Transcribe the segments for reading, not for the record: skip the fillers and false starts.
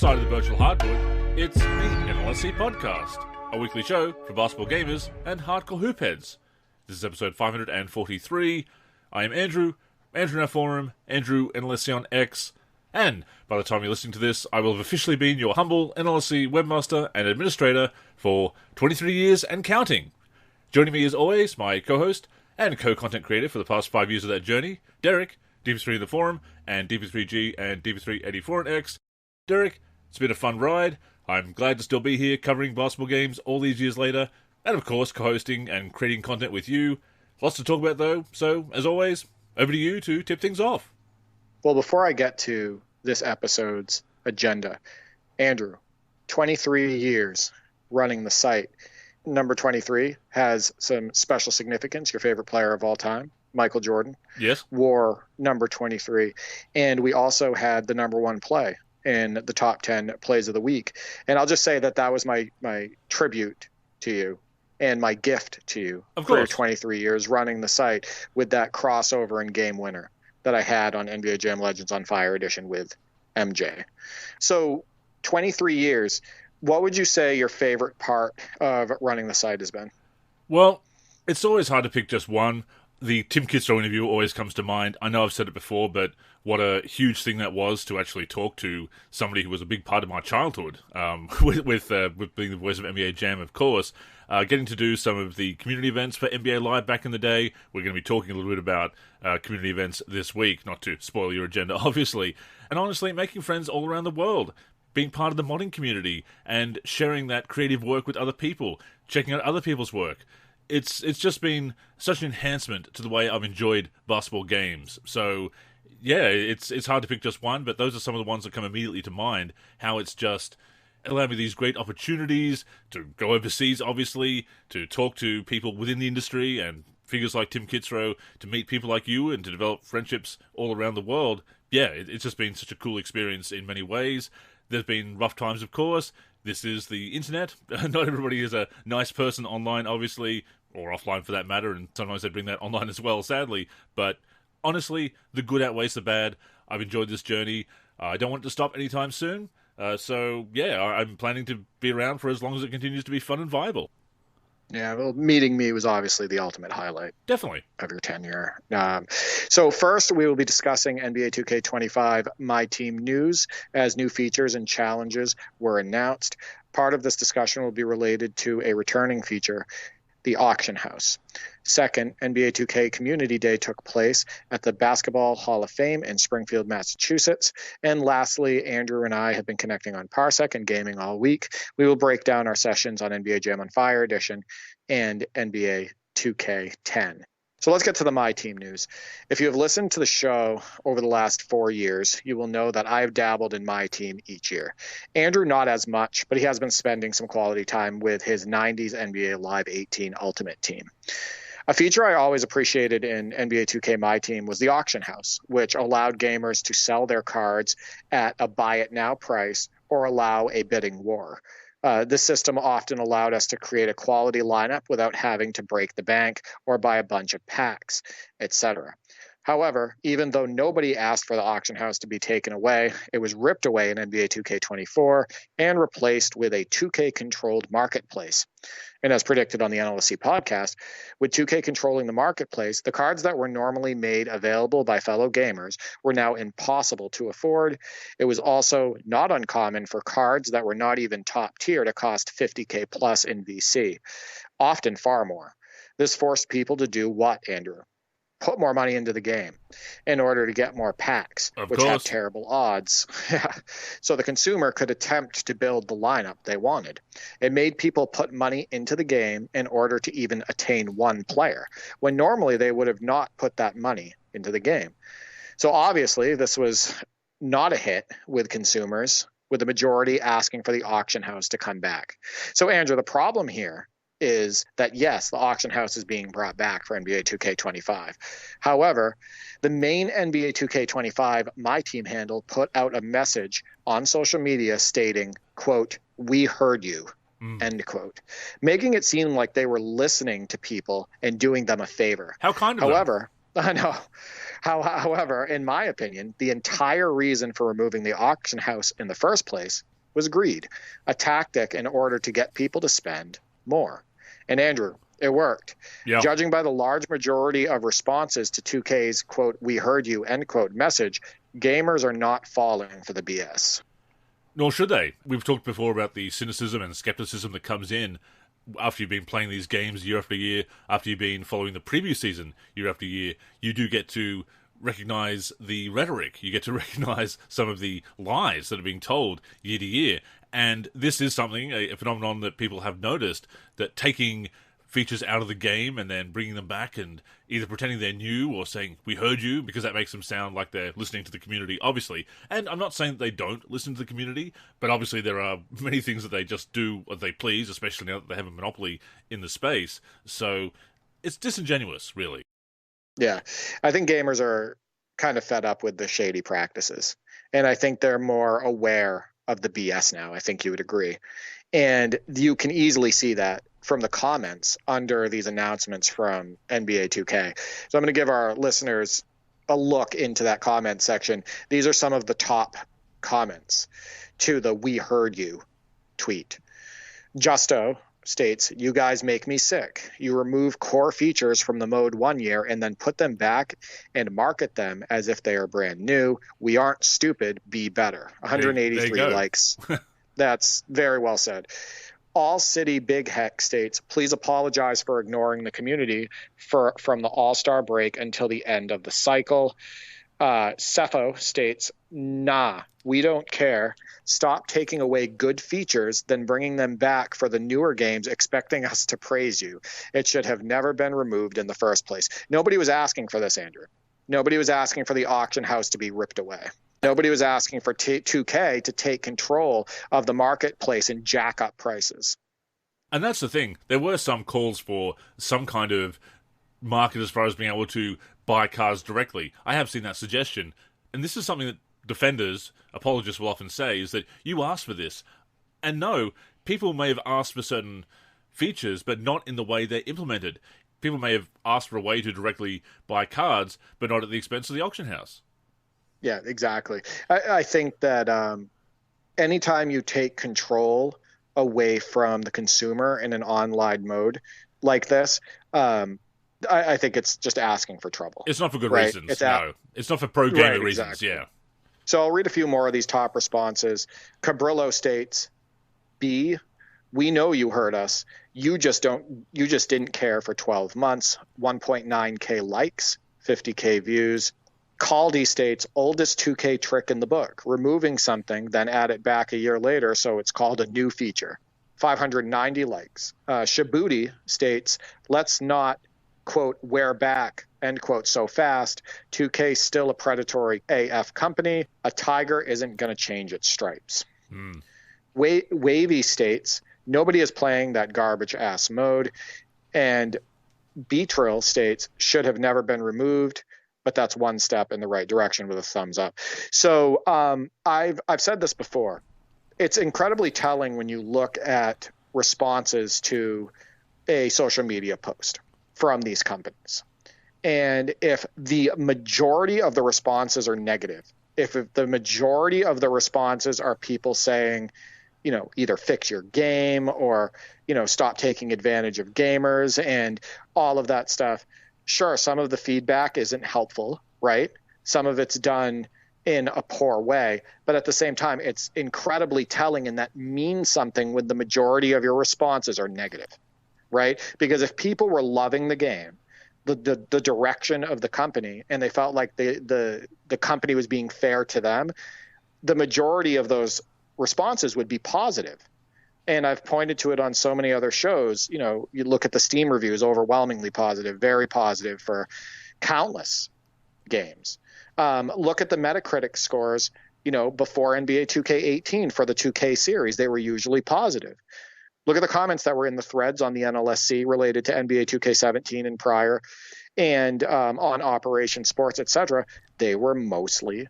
Courtside of the virtual hardwood, it's the NLSC Podcast, a weekly show for basketball gamers and hardcore hoopheads. This is episode 543. I am Andrew in our forum, Andrew NLSC on X, and by the time you're listening to this, I will have officially been your humble NLSC webmaster and administrator for 23 years and counting. Joining me as always, my co-host and co-content creator for the past 5 years of that journey, Derek, DP3 in the forum, and DP3G and DP384 on X. Derek, it's been a fun ride. I'm glad to still be here covering basketball games all these years later, and of course co-hosting and creating content with you. Lots to talk about though, so as always, over to you to tip things off. Well, before I get to this episode's agenda, Andrew, 23 years running the site. Number 23 has some special significance. Your favorite player of all time, Michael Jordan, yes, wore number 23. And we also had the number one play in the top 10 plays of the week. And I'll just say that was my tribute to you and my gift to you for your 23 years running the site with that crossover and game winner that I had on NBA Jam Legends on Fire Edition with MJ. So 23 years, what would you say your favorite part of running the site has been? Well, it's always hard to pick just one. The Tim Kitzrow interview always comes to mind. I know I've said it before, but what a huge thing that was to actually talk to somebody who was a big part of my childhood, with being the voice of NBA Jam, of course. Getting to do some of the community events for NBA Live back in the day. We're going to be talking a little bit about community events this week, not to spoil your agenda, obviously. And honestly, making friends all around the world, being part of the modding community, and sharing that creative work with other people, checking out other people's work. It's just been such an enhancement to the way I've enjoyed basketball games. So, yeah, it's hard to pick just one, but those are some of the ones that come immediately to mind. How it's just allowed me these great opportunities to go overseas, obviously, to talk to people within the industry and figures like Tim Kitzrow, to meet people like you and to develop friendships all around the world. Yeah, it's just been such a cool experience in many ways. There's been rough times, of course. This is the internet. Not everybody is a nice person online, obviously, or offline for that matter, and sometimes they bring that online as well, sadly. But honestly, the good outweighs the bad. I've enjoyed this journey. I don't want it to stop anytime soon. So, yeah, I'm planning to be around for as long as it continues to be fun and viable. Yeah, well, meeting me was obviously the ultimate highlight. Definitely. Of your tenure. So first, we will be discussing NBA 2K25 MyTEAM news as new features and challenges were announced. Part of this discussion will be related to a returning feature, the auction house. Second, NBA 2K Community Day took place at the Basketball Hall of Fame in Springfield, Massachusetts. And lastly, Andrew and I have been connecting on Parsec and gaming all week. We will break down our sessions on NBA Jam on Fire Edition and NBA 2K10. So let's get to the MyTEAM news. If you have listened to the show over the last 4 years, you will know that I've dabbled in MyTEAM each year. Andrew, not as much, but he has been spending some quality time with his 90s NBA Live 18 Ultimate Team. A feature I always appreciated in NBA 2K MyTEAM was the auction house, which allowed gamers to sell their cards at a buy-it-now price or allow a bidding war. This system often allowed us to create a quality lineup without having to break the bank or buy a bunch of packs, etc. However, even though nobody asked for the auction house to be taken away, it was ripped away in NBA 2K24 and replaced with a 2K-controlled marketplace. And as predicted on the NLSC podcast, with 2K controlling the marketplace, the cards that were normally made available by fellow gamers were now impossible to afford. It was also not uncommon for cards that were not even top tier to cost $50K plus in VC, often far more. This forced people to do what, Andrew? Put more money into the game in order to get more packs, which have terrible odds. So the consumer could attempt to build the lineup they wanted. It made people put money into the game in order to even attain one player, when normally they would have not put that money into the game. So obviously this was not a hit with consumers, with the majority asking for the auction house to come back. So Andrew, the problem here is that, yes, the auction house is being brought back for NBA 2K25. However, the main NBA 2K25 MyTEAM handle put out a message on social media stating, quote, "We heard you," end quote, making it seem like they were listening to people and doing them a favor. How kind of them. I know. However, in my opinion, the entire reason for removing the auction house in the first place was greed, a tactic in order to get people to spend more. And Andrew, it worked. Yeah. Judging by the large majority of responses to 2K's, quote, "we heard you," end quote, message, gamers are not falling for the BS. Nor should they. We've talked before about the cynicism and skepticism that comes in after you've been playing these games year after year, after you've been following the previous season year after year. You do get to recognize the rhetoric. You get to recognize some of the lies that are being told year to year. And this is something, a phenomenon that people have noticed, that taking features out of the game and then bringing them back and either pretending they're new or saying, "we heard you," because that makes them sound like they're listening to the community, obviously. And I'm not saying that they don't listen to the community, but obviously there are many things that they just do what they please, especially now that they have a monopoly in the space. So it's disingenuous, really. Yeah, I think gamers are kind of fed up with the shady practices. And I think they're more aware of the BS now. I think you would agree. And you can easily see that from the comments under these announcements from NBA 2K. So I'm going to give our listeners a look into that comment section. These are some of the top comments to the "we heard you" tweet. Justo states, "You guys make me sick. You remove core features from the mode 1 year and then put them back and market them as if they are brand new. We aren't stupid. Be better." 183 likes. That's very well said. All City Big Heck states, "Please apologize for ignoring the community from the All-Star break until the end of the cycle." Cepho states, "Nah, we don't care. Stop taking away good features, then bringing them back for the newer games, expecting us to praise you. It should have never been removed in the first place." Nobody was asking for this, Andrew. Nobody was asking for the auction house to be ripped away. Nobody was asking for 2K to take control of the marketplace and jack up prices. And that's the thing. There were some calls for some kind of market as far as being able to buy cars directly. I have seen that suggestion. And this is something that defenders, apologists will often say, is that you asked for this. And no, people may have asked for certain features, but not in the way they're implemented. People may have asked for a way to directly buy cards, but not at the expense of the auction house. Yeah, exactly. I think that anytime you take control away from the consumer in an online mode like this, I think it's just asking for trouble. It's not for good reasons, no. It's not for pro-gamer reasons, exactly. Yeah. So I'll read a few more of these top responses. Cabrillo states, "B, we know you heard us. You just didn't care for 12 months. 1.9K likes, 50K views." Caldy states, "Oldest 2K trick in the book, removing something, then add it back a year later, so it's called a new feature." 590 likes. Shabuti states, "Let's not, quote, wear back, end quote, so fast. 2K still a predatory AF company. A tiger isn't going to change its stripes." Wavy states, "Nobody is playing that garbage-ass mode." And Beatrill states, "Should have never been removed, but that's one step in the right direction," with a thumbs up. So I've said this before. It's incredibly telling when you look at responses to a social media post from these companies. And if the majority of the responses are negative, if the majority of the responses are people saying, either fix your game or, stop taking advantage of gamers and all of that stuff, sure, some of the feedback isn't helpful, right? Some of it's done in a poor way, but at the same time, it's incredibly telling, and that means something when the majority of your responses are negative, right? Because if people were loving the game, the direction of the company, and they felt like the company was being fair to them, the majority of those responses would be positive. And I've pointed to it on so many other shows. You look at the Steam reviews, overwhelmingly positive, very positive for countless games. Look at the Metacritic scores, before NBA 2K18 for the 2K series, they were usually positive. Look at the comments that were in the threads on the NLSC related to NBA 2K17 and prior, and on Operation Sports, etc. They were mostly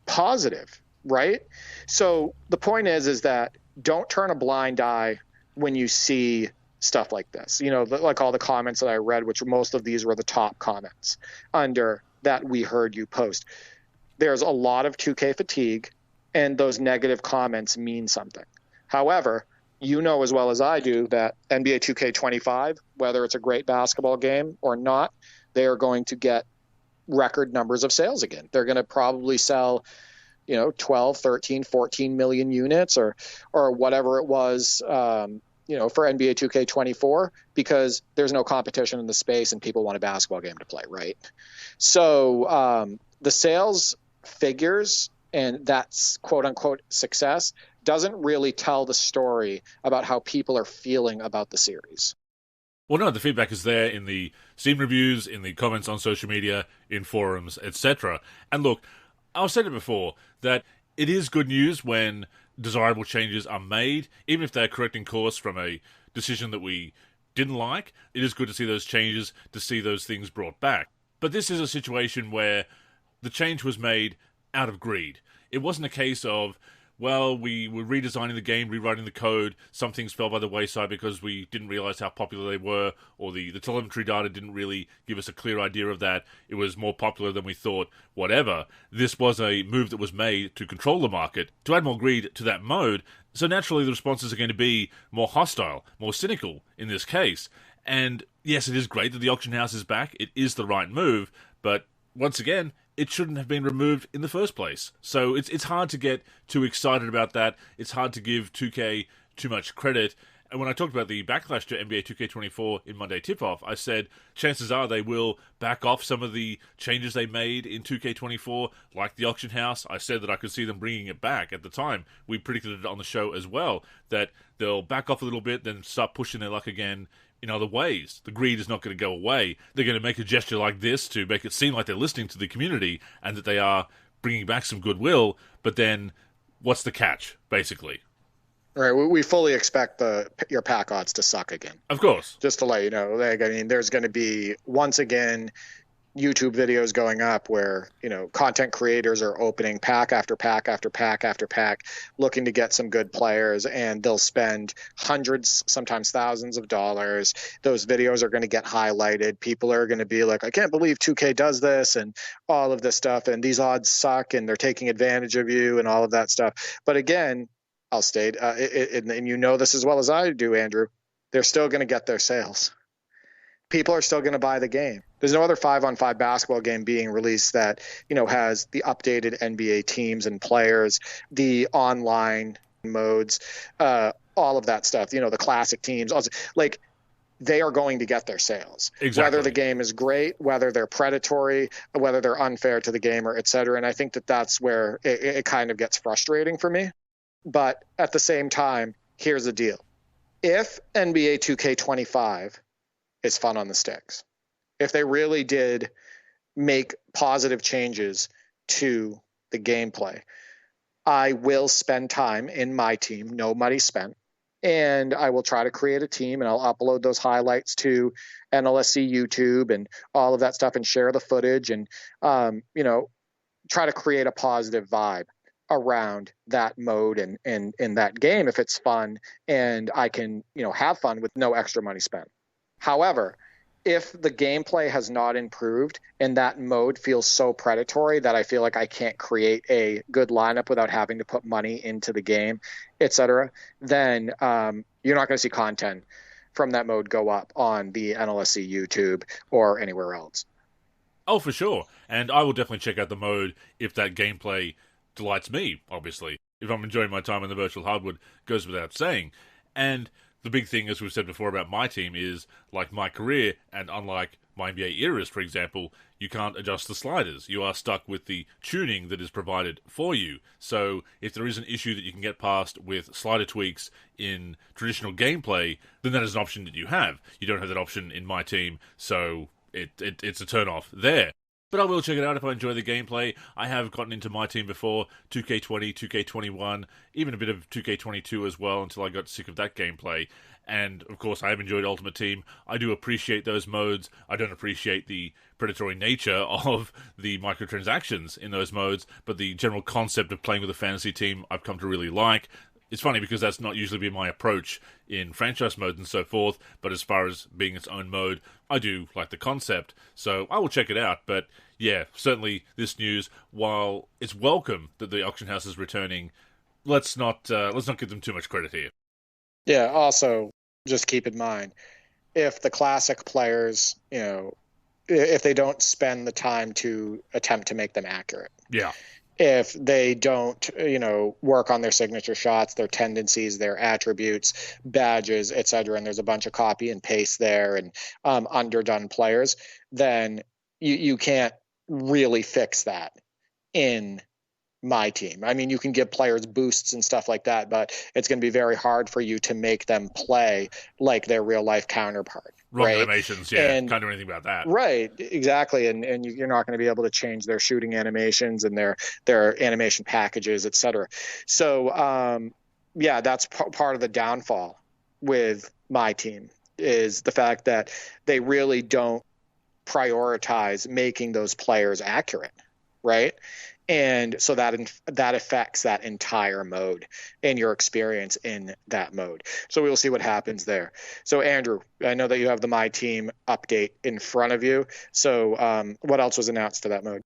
positive, right? So the point is that don't turn a blind eye when you see stuff like this. Like all the comments that I read, which most of these were the top comments under that "we heard you" post. There's a lot of 2K fatigue. and those negative comments mean something. However, you know as well as I do that NBA 2K25, whether it's a great basketball game or not, they are going to get record numbers of sales again. They're going to probably sell, 12, 13, 14 million units or whatever it was, for NBA 2K24, because there's no competition in the space and people want a basketball game to play, right? So the sales figures and that's quote unquote success doesn't really tell the story about how people are feeling about the series. Well, no, the feedback is there in the Steam reviews, in the comments on social media, in forums, etc. And look, I've said it before, that it is good news when desirable changes are made, even if they're correcting course from a decision that we didn't like. It is good to see those changes, to see those things brought back. But this is a situation where the change was made out of greed. It wasn't a case of, well, we were redesigning the game, rewriting the code, some things fell by the wayside because we didn't realize how popular they were, or the telemetry data didn't really give us a clear idea of that, it was more popular than we thought, whatever. This was a move that was made to control the market, to add more greed to that mode, so naturally the responses are going to be more hostile, more cynical in this case. And yes, it is great that the auction house is back, it is the right move, but once again, it shouldn't have been removed in the first place. So it's hard to get too excited about that. It's hard to give 2K too much credit. And when I talked about the backlash to NBA 2K24 in Monday Tip-Off, I said chances are they will back off some of the changes they made in 2K24, like the auction house. I said that I could see them bringing it back. At the time, we predicted it on the show as well, that they'll back off a little bit, then start pushing their luck again in other ways. The greed is not going to go away. They're going to make a gesture like this to make it seem like they're listening to the community and that they are bringing back some goodwill, but then what's the catch, basically? Right, we fully expect your pack odds to suck again. Of course. Just to let you know, there's going to be, once again, YouTube videos going up where, content creators are opening pack after pack after pack after pack, looking to get some good players, and they'll spend hundreds, sometimes thousands of dollars. Those videos are going to get highlighted. People are going to be like, I can't believe 2K does this and all of this stuff, and these odds suck, and they're taking advantage of you and all of that stuff. But again, I'll state, and you know this as well as I do, Andrew, they're still going to get their sales. People are still going to buy the game. There's no other 5-on-5 basketball game being released that, has the updated NBA teams and players, the online modes, all of that stuff, the classic teams. Also, they are going to get their sales. Exactly. Whether the game is great, whether they're predatory, whether they're unfair to the gamer, et cetera. And I think that's where it kind of gets frustrating for me. But at the same time, here's the deal. If NBA 2K25 is fun on the sticks, if they really did make positive changes to the gameplay, I will spend time in my team, no money spent, and I will try to create a team, and I'll upload those highlights to NLSC YouTube and all of that stuff and share the footage and, try to create a positive vibe around that mode and in that game if it's fun and I can, have fun with no extra money spent. However, if the gameplay has not improved and that mode feels so predatory that I feel like I can't create a good lineup without having to put money into the game, etc., then you're not going to see content from that mode go up on the NLSC YouTube or anywhere else. Oh, for sure. And I will definitely check out the mode if that gameplay delights me, obviously. If I'm enjoying my time in the virtual hardwood, goes without saying. And the big thing, as we've said before about my team, is, like my career, and unlike my NBA eras, for example, you can't adjust the sliders. You are stuck with the tuning that is provided for you. So if there is an issue that you can get past with slider tweaks in traditional gameplay, then that is an option that you have. You don't have that option in my team, so it's a turn-off there. But I will check it out if I enjoy the gameplay. I have gotten into my team before, 2K20, 2K21, even a bit of 2K22 as well until I got sick of that gameplay. And, of course, I have enjoyed Ultimate Team. I do appreciate those modes. I don't appreciate the predatory nature of the microtransactions in those modes, but the general concept of playing with a fantasy team I've come to really like. it's funny because that's not usually been my approach in franchise modes and so forth, but as far as being its own mode, I do like the concept, so I will check it out. But yeah, certainly this news, while it's welcome that the auction house is returning, let's not give them too much credit here. Yeah, also, just keep in mind, if the classic players, if they don't spend the time to attempt to make them accurate. Yeah. If they don't, work on their signature shots, their tendencies, their attributes, badges, etc., and there's a bunch of copy and paste there and underdone players, then you can't really fix that in MyTEAM. I mean, you can give players boosts and stuff like that, but it's going to be very hard for you to make them play like their real life counterpart. Wrong right? animations, yeah. Can't do anything about that. Right, exactly. And you're not going to be able to change their shooting animations and their animation packages, etc. So, that's part of the downfall with MyTEAM is the fact that they really don't prioritize making those players accurate, right? And so that affects that entire mode and your experience in that mode. So we will see what happens there. So Andrew, I know that you have the MyTEAM update in front of you. So what else was announced to that mode?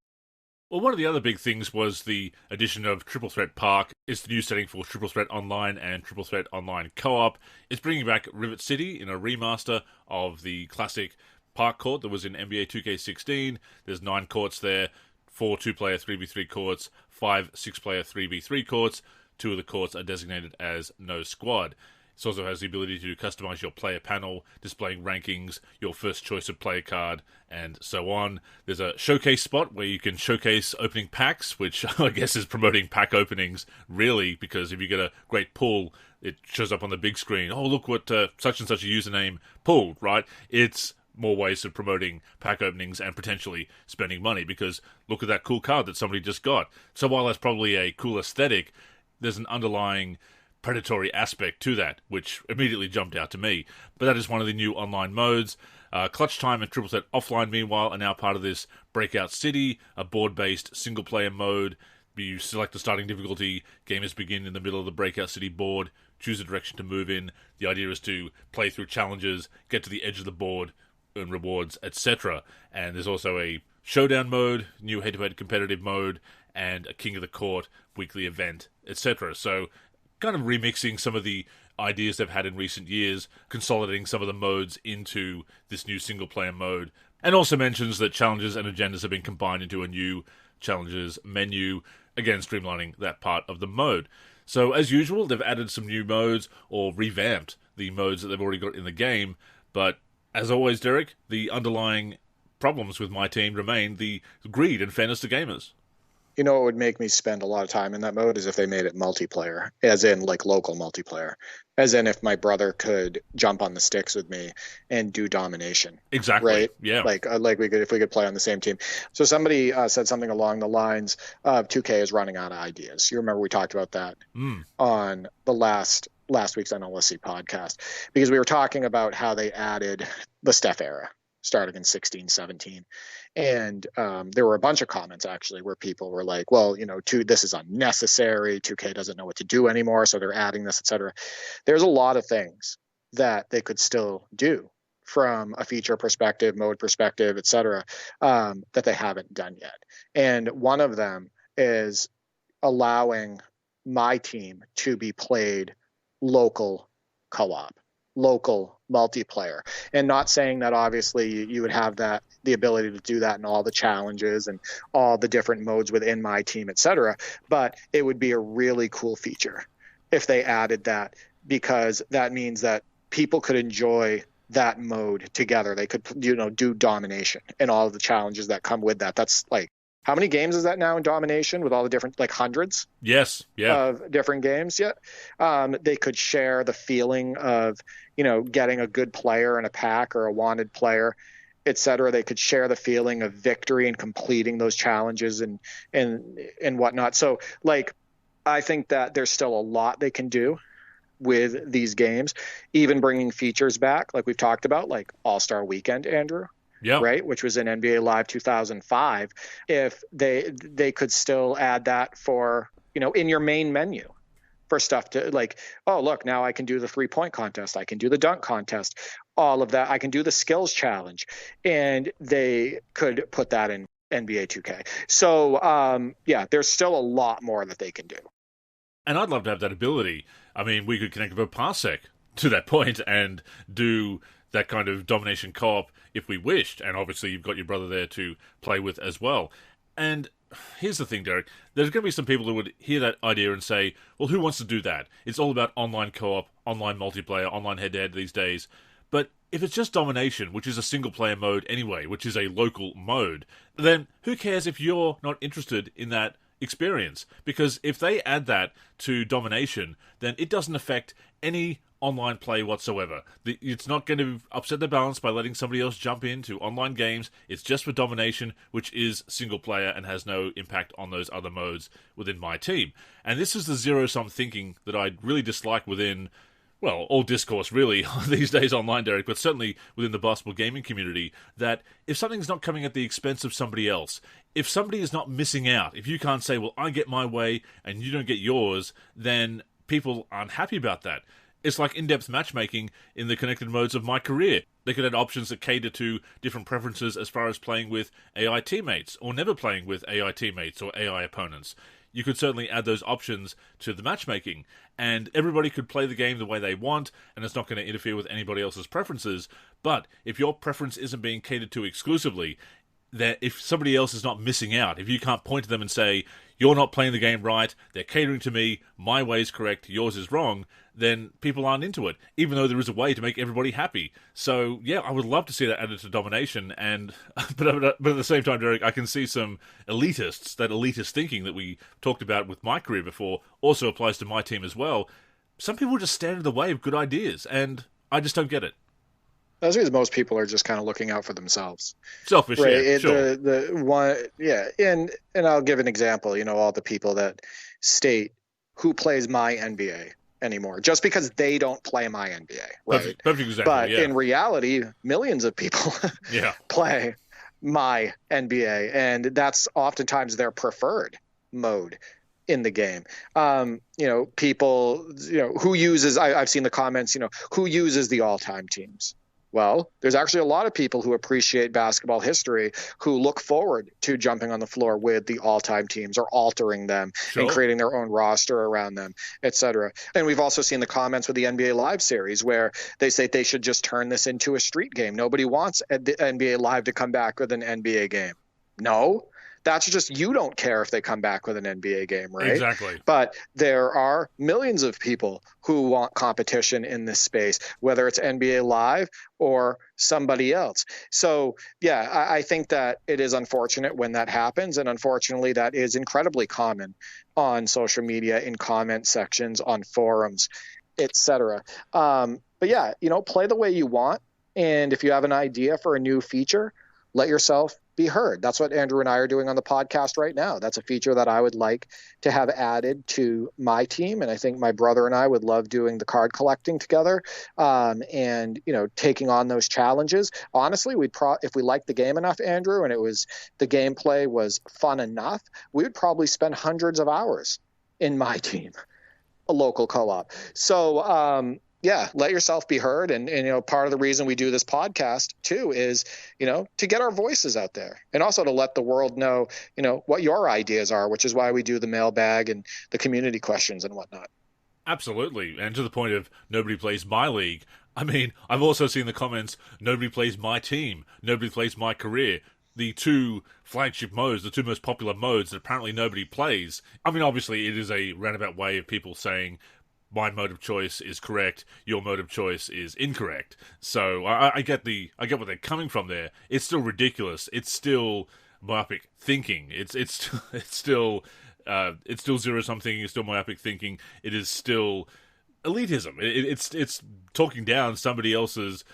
Well, one of the other big things was the addition of Triple Threat Park. It's the new setting for Triple Threat Online and Triple Threat Online Co-op. It's bringing back Rivet City in a remaster of the classic Park Court that was in NBA 2K16. There's 9 courts there. 4 2-player 3v3 courts, 5 6-player 3v3 courts. 2 of the courts are designated as no squad. It also has the ability to customize your player panel, displaying rankings, your first choice of player card, and so on. There's a showcase spot where you can showcase opening packs, which I guess is promoting pack openings, really, because if you get a great pull, it shows up on the big screen. Oh, look what such and such a username pulled, right? It's more ways of promoting pack openings and potentially spending money, because look at that cool card that somebody just got. So while that's probably a cool aesthetic, there's an underlying predatory aspect to that, which immediately jumped out to me. But that is one of the new online modes. Clutch Time and Triple Threat Offline, meanwhile, are now part of this Breakout City, a board-based single-player mode. You select the starting difficulty, gamers begin in the middle of the Breakout City board, choose a direction to move in. The idea is to play through challenges, get to the edge of the board, earn rewards, etc. And there's also a showdown mode, new head-to-head competitive mode, and a King of the Court weekly event, etc. So kind of remixing some of the ideas they've had in recent years, consolidating some of the modes into this new single-player mode, and also mentions that challenges and agendas have been combined into a new challenges menu, again streamlining that part of the mode. So as usual, they've added some new modes or revamped the modes that they've already got in the game, but as always, Derek, the underlying problems with MyTEAM remain the greed and fairness to gamers. You know what would make me spend a lot of time in that mode is if they made it multiplayer, as in like local multiplayer, as in if my brother could jump on the sticks with me and do domination. Exactly. Right. Yeah. Like we could, if we could play on the same team. So somebody said something along the lines of 2K is running out of ideas. You remember we talked about that on the last week's NLSC podcast, because we were talking about how they added the Steph era starting in 16-17. And there were a bunch of comments actually where people were like, well, this is unnecessary. 2K doesn't know what to do anymore, so they're adding this, etc. There's a lot of things that they could still do from a feature perspective, mode perspective, etc., that they haven't done yet. And one of them is allowing MyTEAM to be played local co-op, local multiplayer, and not saying that obviously you would have the ability to do that in all the challenges and all the different modes within MyTEAM, etc. But it would be a really cool feature if they added that, because that means that people could enjoy that mode together. They could, do domination and all of the challenges that come with that. That's like, how many games is that now in domination with all the different, like hundreds? Yes. Yeah. Of different games. Yeah. They could share the feeling of, getting a good player in a pack or a wanted player, et cetera. They could share the feeling of victory and completing those challenges and whatnot. So like, I think that there's still a lot they can do with these games, even bringing features back, like we've talked about, like All-Star Weekend, Andrew. Yeah. Right, which was in NBA Live 2005. If they could still add that for, in your main menu, for stuff to like, oh, look, now I can do the 3-point contest. I can do the dunk contest, all of that. I can do the skills challenge. And they could put that in NBA 2K. So, there's still a lot more that they can do. And I'd love to have that ability. I mean, we could connect with a parsec to that point and do that kind of domination co-op if we wished. And obviously you've got your brother there to play with as well. And here's the thing, Derek. There's going to be some people who would hear that idea and say, well, who wants to do that? It's all about online co-op, online multiplayer, online head-to-head these days. But if it's just domination, which is a single-player mode anyway, which is a local mode, then who cares if you're not interested in that experience? Because if they add that to domination, then it doesn't affect any online play whatsoever. It's not going to upset the balance by letting somebody else jump into online games. It's just for domination, which is single player and has no impact on those other modes within my team. And this is the zero-sum thinking that I really dislike within, well, all discourse really these days online, Derek, but certainly within the basketball gaming community, that if something's not coming at the expense of somebody else, if somebody is not missing out, if you can't say, well, I get my way and you don't get yours, then people aren't happy about that. It's like in-depth matchmaking in the connected modes of my career. They could add options that cater to different preferences as far as playing with AI teammates or never playing with AI teammates or AI opponents. You could certainly add those options to the matchmaking, and everybody could play the game the way they want, and it's not going to interfere with anybody else's preferences. But if your preference isn't being catered to exclusively, that if somebody else is not missing out, if you can't point to them and say, you're not playing the game right, they're catering to me, my way is correct, yours is wrong, then people aren't into it, even though there is a way to make everybody happy. So, yeah, I would love to see that added to domination, and but at the same time, Derek, I can see some elitists, that elitist thinking that we talked about with my career before, also applies to my team as well. Some people just stand in the way of good ideas, and I just don't get it. That's because most people are just kind of looking out for themselves. Selfish, right? Yeah, sure. And I'll give an example. All the people that state who plays my NBA anymore, just because they don't play my NBA, right? Perfect example. But in reality, millions of people play my NBA, and that's oftentimes their preferred mode in the game. People, who uses? I've seen the comments. Who uses the all-time teams? Well, there's actually a lot of people who appreciate basketball history who look forward to jumping on the floor with the all-time teams or altering them and creating their own roster around them, etc. And we've also seen the comments with the NBA Live series where they say they should just turn this into a street game. Nobody wants the NBA Live to come back with an NBA game. No. That's just, you don't care if they come back with an NBA game, right? Exactly. But there are millions of people who want competition in this space, whether it's NBA Live or somebody else. So, yeah, I think that it is unfortunate when that happens. And unfortunately, that is incredibly common on social media, in comment sections, on forums, etc. But yeah, play the way you want. And if you have an idea for a new feature, let yourself be heard. That's what Andrew and I are doing on the podcast right now. That's a feature that I would like to have added to my team. And I think my brother and I would love doing the card collecting together, and, taking on those challenges. Honestly, if we liked the game enough, Andrew, and the gameplay was fun enough, we would probably spend hundreds of hours in my team, a local co-op. So, yeah, let yourself be heard. And part of the reason we do this podcast too is, to get our voices out there, and also to let the world know, what your ideas are, which is why we do the mailbag and the community questions and whatnot. Absolutely. And to the point of nobody plays my league. I mean, I've also seen the comments, nobody plays my team, nobody plays my career. The two flagship modes, the two most popular modes that apparently nobody plays. I mean, obviously it is a roundabout way of people saying, my mode of choice is correct, your mode of choice is incorrect. So I get what they're coming from there. It's still ridiculous. It's still myopic thinking. It's still zero-sum thinking. It's still myopic thinking. It is still elitism. It's talking down somebody else's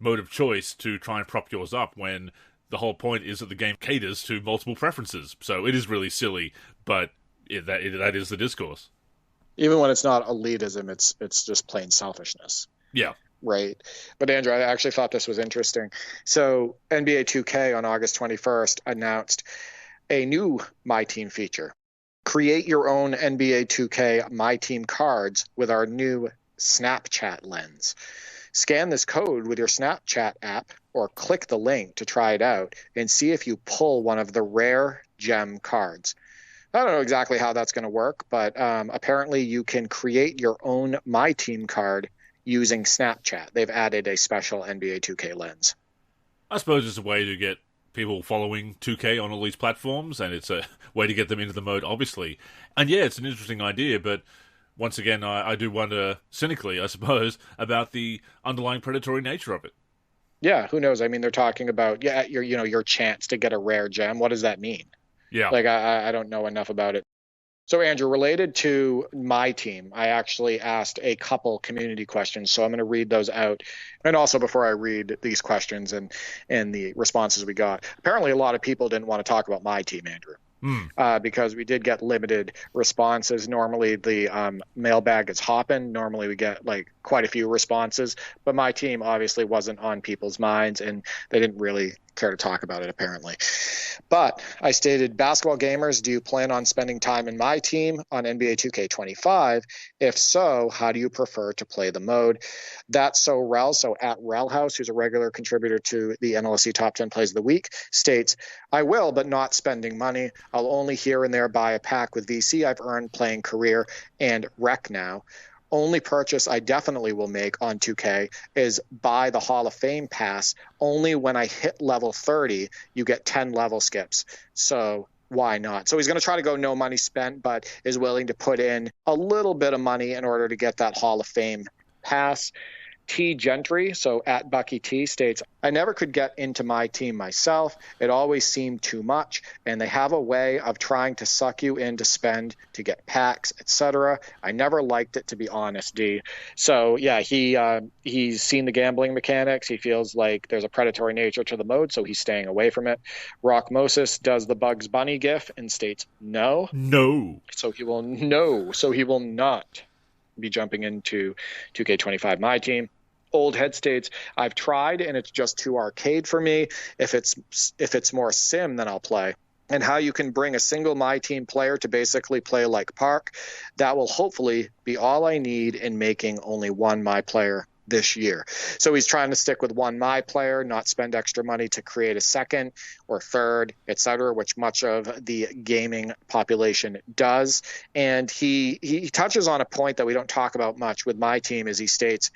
mode of choice to try and prop yours up when the whole point is that the game caters to multiple preferences. So it is really silly, but that is the discourse. Even when it's not elitism, it's just plain selfishness. Yeah. Right. But Andrew, I actually thought this was interesting. So NBA 2K on August 21st announced a new My Team feature. Create your own NBA 2K MyTEAM cards with our new Snapchat lens. Scan this code with your Snapchat app or click the link to try it out and see if you pull one of the rare gem cards. I don't know exactly how that's going to work, but apparently you can create your own MyTEAM card using Snapchat. They've added a special NBA 2K lens. I suppose it's a way to get people following 2K on all these platforms, and it's a way to get them into the mode, obviously. And yeah, it's an interesting idea, but once again, I do wonder, cynically, I suppose, about the underlying predatory nature of it. Yeah, who knows? I mean, they're talking about your chance to get a rare gem. What does that mean? Yeah, like I don't know enough about it. So Andrew, related to MyTEAM, I actually asked a couple community questions, so I'm going to read those out. And also, before I read these questions and the responses we got, apparently a lot of people didn't want to talk about MyTEAM, Andrew. Because we did get limited responses. Normally the mailbag is hopping. Normally we get like quite a few responses, but MyTEAM obviously wasn't on people's minds and they didn't really care to talk about it apparently. But I stated, basketball gamers, do you plan on spending time in MyTEAM on NBA 2K25? If so, how do you prefer to play the mode? That's so Rel, so at Rel House, who's a regular contributor to the NLSC Top 10 Plays of the Week, states, I will, but not spending money. I'll only here and there buy a pack with VC I've earned playing career and rec now. Only purchase I definitely will make on 2K is buy the Hall of Fame pass. Only when I hit level 30, you get 10 level skips. So why not? So he's going to try to go no money spent, but is willing to put in a little bit of money in order to get that Hall of Fame pass. T Gentry, so at Bucky T, states, I never could get into MyTEAM myself. It always seemed too much, and they have a way of trying to suck you in to spend to get packs, etc. I never liked it, to be honest, D. So yeah, he's seen the gambling mechanics. He feels like there's a predatory nature to the mode, so he's staying away from it. Rock Moses does the Bugs Bunny gif and states no. So he will not be jumping into 2K25 MyTEAM. Old Head states, I've tried and it's just too arcade for me. If it's more sim, then I'll play. And how you can bring a single MyTEAM player to basically play like Park. That will hopefully be all I need in making only one My player this year. So he's trying to stick with one My player, not spend extra money to create a second or third, etc., which much of the gaming population does. And he touches on a point that we don't talk about much with MyTEAM, as he states,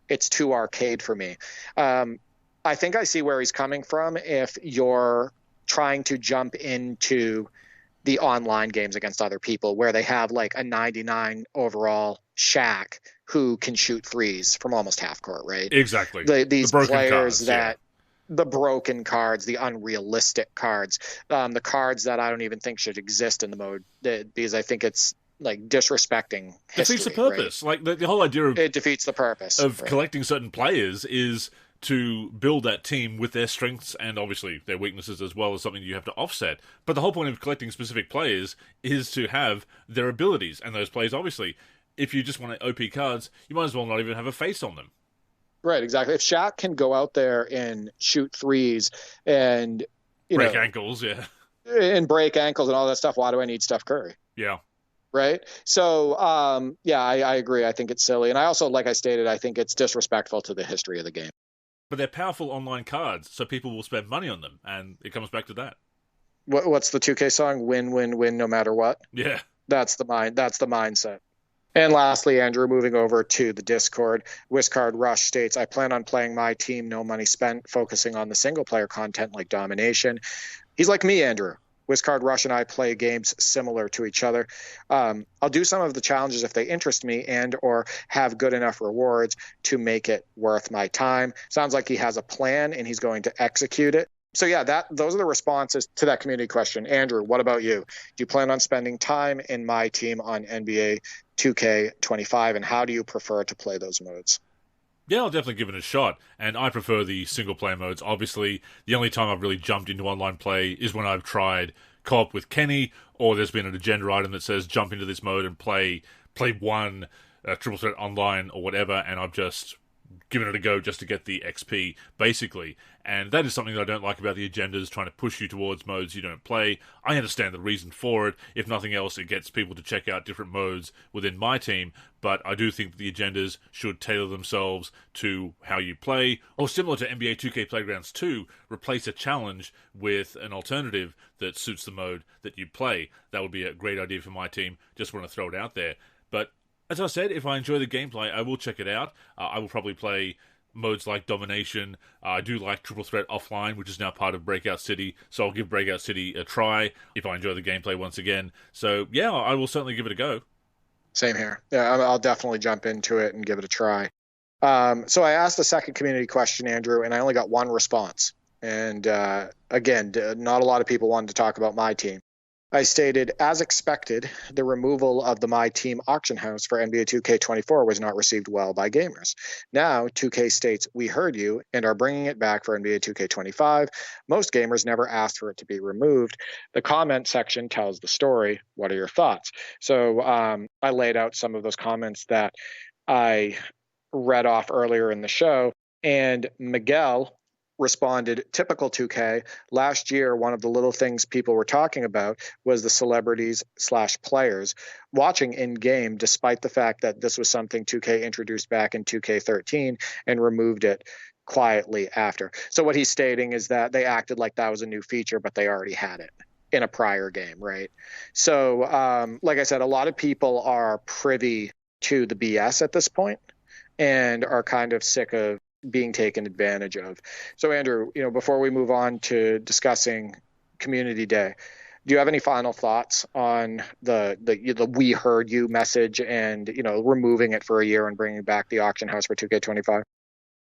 it's too arcade for me. I think I see where he's coming from. If you're trying to jump into the online games against other people where they have like a 99 overall Shaq who can shoot threes from almost half court, right? Exactly. These players the broken cards, the unrealistic cards, the cards that I don't even think should exist in the mode, because I think it's like disrespecting history. Defeats the purpose. Right? Like the whole idea of it defeats the purpose of collecting certain players is to build that team with their strengths and obviously their weaknesses as well as something you have to offset. But the whole point of collecting specific players is to have their abilities, and those players obviously, if you just want OP cards, you might as well not even have a face on them. Right, exactly. If Shaq can go out there and shoot threes and break ankles, and break ankles and all that stuff, why do I need Steph Curry? Yeah. Right. So, I agree. I think it's silly. And I also, like I stated, I think it's disrespectful to the history of the game. But they're powerful online cards, so people will spend money on them. And it comes back to that. What's the 2K song? Win, win, win, no matter what. Yeah. That's the mindset. And lastly, Andrew, moving over to the Discord, Wizcard Rush states, I plan on playing MyTEAM, no money spent, focusing on the single player content like domination. He's like me, Andrew. Wizcard Rush and I play games similar to each other. I'll do some of the challenges if they interest me and or have good enough rewards to make it worth my time. Sounds like he has a plan and he's going to execute it. So yeah, those are the responses to that community question. Andrew, what about you? Do you plan on spending time in MyTEAM on NBA 2K25, and how do you prefer to play those modes? Yeah, I'll definitely give it a shot, and I prefer the single-player modes. Obviously, the only time I've really jumped into online play is when I've tried co-op with Kenny, or there's been an agenda item that says jump into this mode and play one triple threat online or whatever, and I've just giving it a go just to get the XP, basically. And that is something that I don't like about the agendas, trying to push you towards modes you don't play. I understand the reason for it. If nothing else, it gets people to check out different modes within my team. But I do think that the agendas should tailor themselves to how you play. Or similar to NBA 2K Playgrounds 2, replace a challenge with an alternative that suits the mode that you play. That would be a great idea for my team. Just want to throw it out there. But as I said, if I enjoy the gameplay, I will check it out. I will probably play modes like Domination. I do like Triple Threat Offline, which is now part of Breakout City, so I'll give Breakout City a try if I enjoy the gameplay once again. So, yeah, I will certainly give it a go. Same here. Yeah, I'll definitely jump into it and give it a try. So I asked the second community question, Andrew, and I only got one response. And again, not a lot of people wanted to talk about my team. I stated, as expected, the removal of the MyTEAM auction house for NBA 2K24 was not received well by gamers. Now, 2K states, we heard you and are bringing it back for NBA 2K25. Most gamers never asked for it to be removed. The comment section tells the story. What are your thoughts? So I laid out some of those comments that I read off earlier in the show, and Miguel responded, typical 2K. Last year, one of the little things people were talking about was the celebrities/players watching in-game, despite the fact that this was something 2K introduced back in 2K13 and removed it quietly after. So what he's stating is that they acted like that was a new feature, but they already had it in a prior game, right? So, like I said, a lot of people are privy to the BS at this point and are kind of sick of being taken advantage of. So Andrew, before we move on to discussing Community Day, do you have any final thoughts on the "we heard you" message and removing it for a year and bringing back the auction house for 2K25?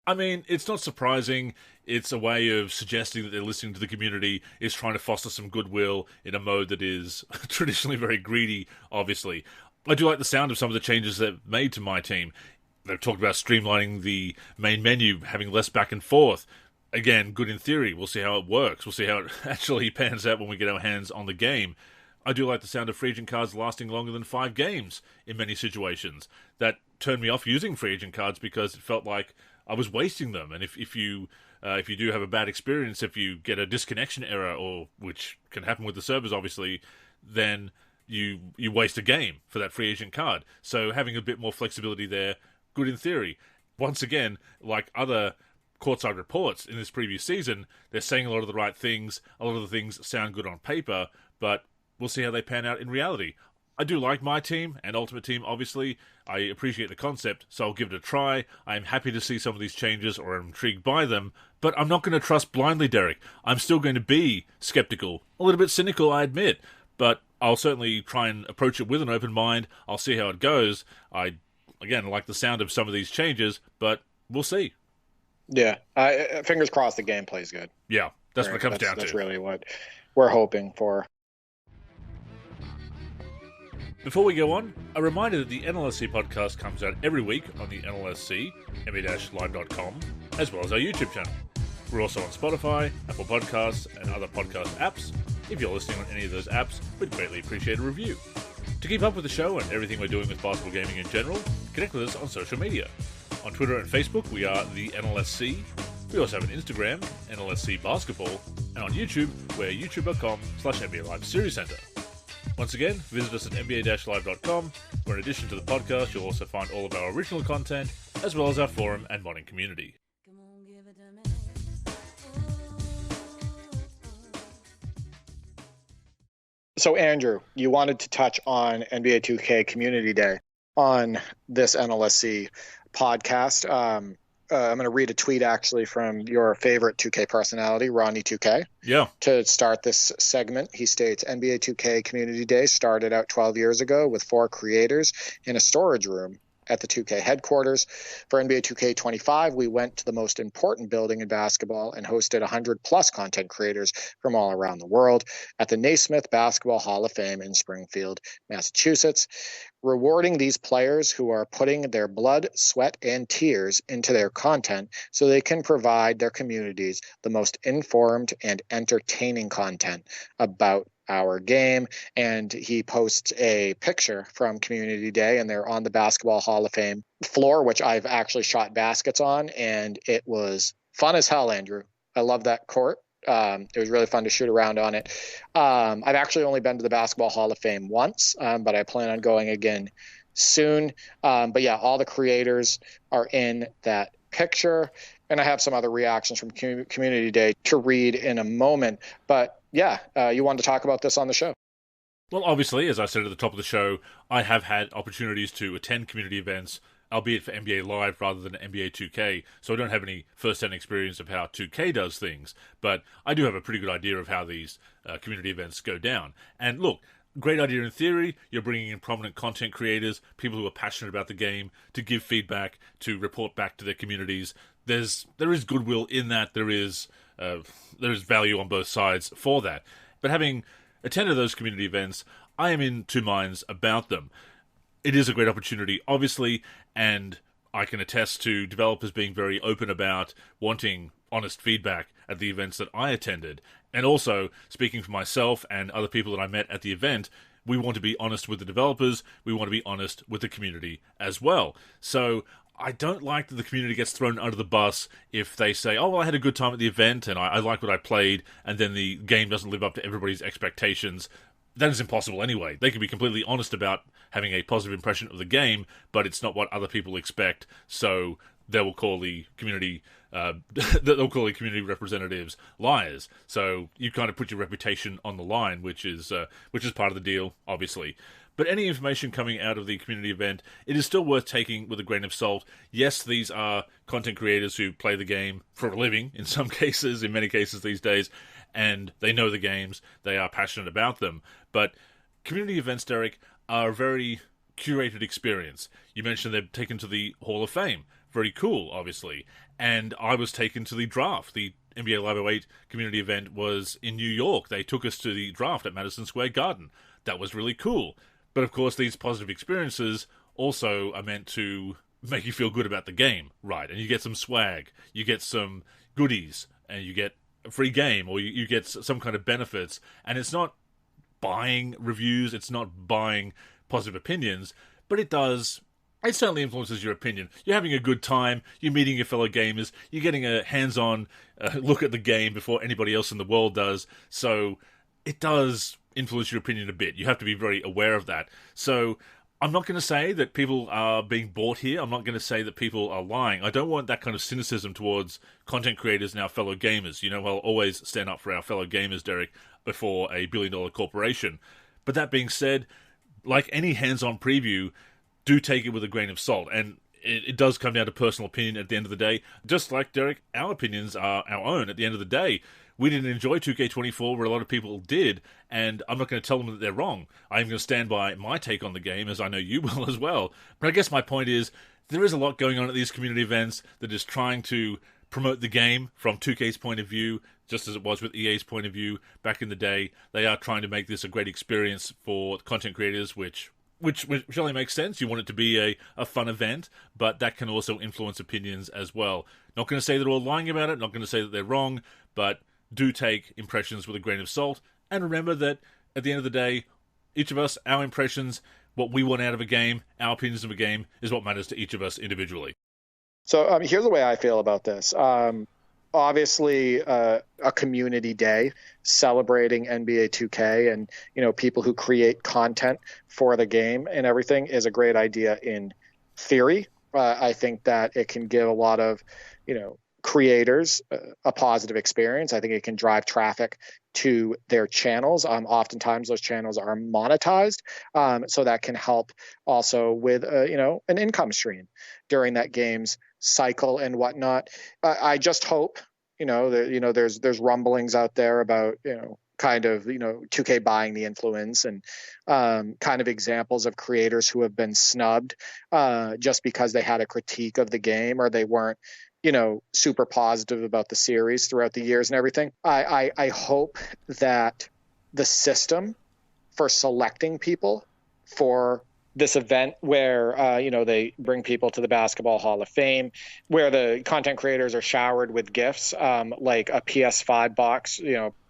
I mean, it's not surprising. It's a way of suggesting that they're listening to the community, is trying to foster some goodwill in a mode that is traditionally very greedy, obviously. I do like the sound of some of the changes they've made to my team. They've talked about streamlining the main menu, having less back and forth. Again, good in theory. We'll see how it works. We'll see how it actually pans out when we get our hands on the game. I do like the sound of free agent cards lasting longer than 5 games in many situations. That turned me off using free agent cards because it felt like I was wasting them. And if you do have a bad experience, if you get a disconnection error, or which can happen with the servers, obviously, then you waste a game for that free agent card. So having a bit more flexibility there, good in theory. Once again, like other Courtside reports in this previous season, they're saying a lot of the right things. A lot of the things sound good on paper, but we'll see how they pan out in reality. I do like my team and Ultimate Team, obviously. I appreciate the concept, so I'll give it a try. I'm happy to see some of these changes, or I'm intrigued by them, but I'm not going to trust blindly, Derek. I'm still going to be skeptical, a little bit cynical, I admit, but I'll certainly try and approach it with an open mind. I'll see how it goes. Again, like the sound of some of these changes, but we'll see. Yeah, fingers crossed the gameplay's good. Yeah, that's what it comes down to. That's really what we're hoping for. Before we go on, a reminder that the NLSC podcast comes out every week on the NLSC, NBA-live.com, as well as our YouTube channel. We're also on Spotify, Apple Podcasts, and other podcast apps. If you're listening on any of those apps, we'd greatly appreciate a review. To keep up with the show and everything we're doing with basketball gaming in general, connect with us on social media. On Twitter and Facebook, we are the NLSC. We also have an Instagram, NLSC Basketball, and on YouTube, we're youtube.com/NBA Live Series Center. Once again, visit us at NBA-live.com, where in addition to the podcast, you'll also find all of our original content, as well as our forum and modding community. So, Andrew, you wanted to touch on NBA 2K Community Day on this NLSC podcast. I'm going to read a tweet, actually, from your favorite 2K personality, Ronnie 2K. Yeah. To start this segment, he states, NBA 2K Community Day started out 12 years ago with 4 creators in a storage room at the 2K headquarters. For NBA 2K25, we went to the most important building in basketball and hosted 100-plus content creators from all around the world at the Naismith Basketball Hall of Fame in Springfield, Massachusetts, rewarding these players who are putting their blood, sweat, and tears into their content so they can provide their communities the most informed and entertaining content about our game. And he posts a picture from Community Day, and they're on the Basketball Hall of Fame floor, which I've actually shot baskets on, and it was fun as hell, Andrew. I love that court. It was really fun to shoot around on it. I've actually only been to the Basketball Hall of Fame once, but I plan on going again soon. But yeah, all the creators are in that picture. And I have some other reactions from Community Day to read in a moment. But yeah, you wanted to talk about this on the show. Well, obviously, as I said at the top of the show, I have had opportunities to attend community events, albeit for NBA Live rather than NBA 2K, so I don't have any first-hand experience of how 2K does things, but I do have a pretty good idea of how these community events go down. And look, great idea in theory. You're bringing in prominent content creators, people who are passionate about the game, to give feedback, to report back to their communities. There is goodwill in that. There is value on both sides for that. But having attended those community events, I am in two minds about them. It is a great opportunity, obviously, and I can attest to developers being very open about wanting honest feedback at the events that I attended. And also, speaking for myself and other people that I met at the event, we want to be honest with the developers, we want to be honest with the community as well. So I don't like that the community gets thrown under the bus if they say, oh, well, I had a good time at the event and I like what I played, and then the game doesn't live up to everybody's expectations. That is impossible anyway. They can be completely honest about having a positive impression of the game, but it's not what other people expect, so they will call the community representatives liars. So you kind of put your reputation on the line, which is part of the deal, obviously. But any information coming out of the community event, it is still worth taking with a grain of salt. Yes, these are content creators who play the game for a living, in some cases, in many cases these days, and they know the games, they are passionate about them. But community events, Derek, are a very curated experience. You mentioned they're taken to the Hall of Fame. Very cool, obviously. And I was taken to the draft. The NBA Live 08 community event was in New York. They took us to the draft at Madison Square Garden. That was really cool. But of course, these positive experiences also are meant to make you feel good about the game, right? And you get some swag, you get some goodies, and you get a free game, or you get some kind of benefits. And it's not buying reviews, it's not buying positive opinions, but it certainly influences your opinion. You're having a good time, you're meeting your fellow gamers, you're getting a hands-on look at the game before anybody else in the world does, so it does influence your opinion a bit. You have to be very aware of that. So I'm not going to say that people are being bought here. I'm not going to say that people are lying. I don't want that kind of cynicism towards content creators and our fellow gamers. You know, I'll always stand up for our fellow gamers, Derek, before a billion-dollar corporation. But that being said, like any hands-on preview, do take it with a grain of salt. And it does come down to personal opinion at the end of the day. Just like, Derek, our opinions are our own at the end of the day. We didn't enjoy 2K24 where a lot of people did, and I'm not going to tell them that they're wrong. I'm going to stand by my take on the game, as I know you will as well. But I guess my point is, there is a lot going on at these community events that is trying to promote the game from 2K's point of view, just as it was with EA's point of view back in the day. They are trying to make this a great experience for content creators, which only makes sense. You want it to be a fun event, but that can also influence opinions as well. Not going to say they're all lying about it, not going to say that they're wrong, but do take impressions with a grain of salt. And remember that at the end of the day, each of us, our impressions, what we want out of a game, our opinions of a game, is what matters to each of us individually. So here's the way I feel about this. Obviously, a community day celebrating NBA 2K and, you know, people who create content for the game and everything is a great idea in theory. I think that it can give a lot of, you know, creators a positive experience. I think it can drive traffic to their channels. Oftentimes those channels are monetized, so that can help also with you know, an income stream during that game's cycle and whatnot. I just hope, you know, that, you know, there's rumblings out there about, you know, kind of, you know, 2K buying the influence and kind of examples of creators who have been snubbed just because they had a critique of the game or they weren't, you know, super positive about the series throughout the years and everything. I hope that the system for selecting people for this event where they bring people to the Basketball Hall of Fame, where the content creators are showered with gifts, like a PS5 box,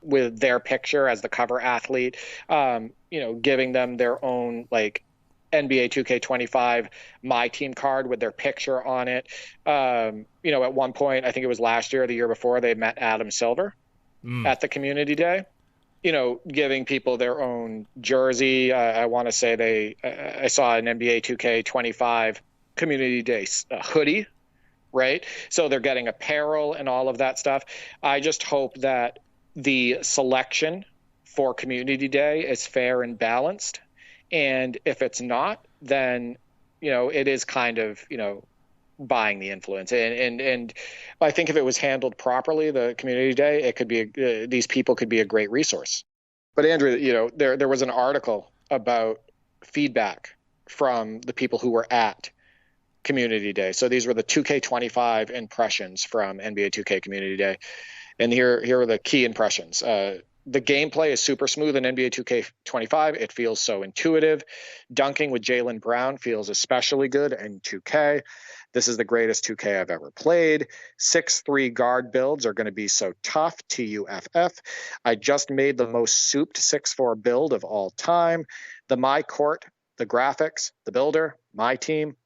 with their picture as the cover athlete, giving them their own like NBA 2K25 MyTEAM card with their picture on it. At one point, I think it was last year or the year before, they met Adam Silver at the community day. Giving people their own jersey. I want to say I saw an NBA 2K25 Community Day hoodie, right? So they're getting apparel and all of that stuff. I just hope that the selection for Community Day is fair and balanced. And if it's not, then, it is kind of, buying the influence. And I think if it was handled properly, the Community Day, it could be these people could be a great resource. But Andrew, there was an article about feedback from the people who were at Community Day. So these were the 2K25 impressions from NBA 2K Community Day. And here are the key impressions. The gameplay is super smooth in NBA 2K25. It feels so intuitive. Dunking with Jaylen Brown feels especially good in 2K. This is the greatest 2K I've ever played. 6'3" guard builds are going to be so tough, TUFF. I just made the most souped 6'4" build of all time. The My Court, the graphics, the builder, my team,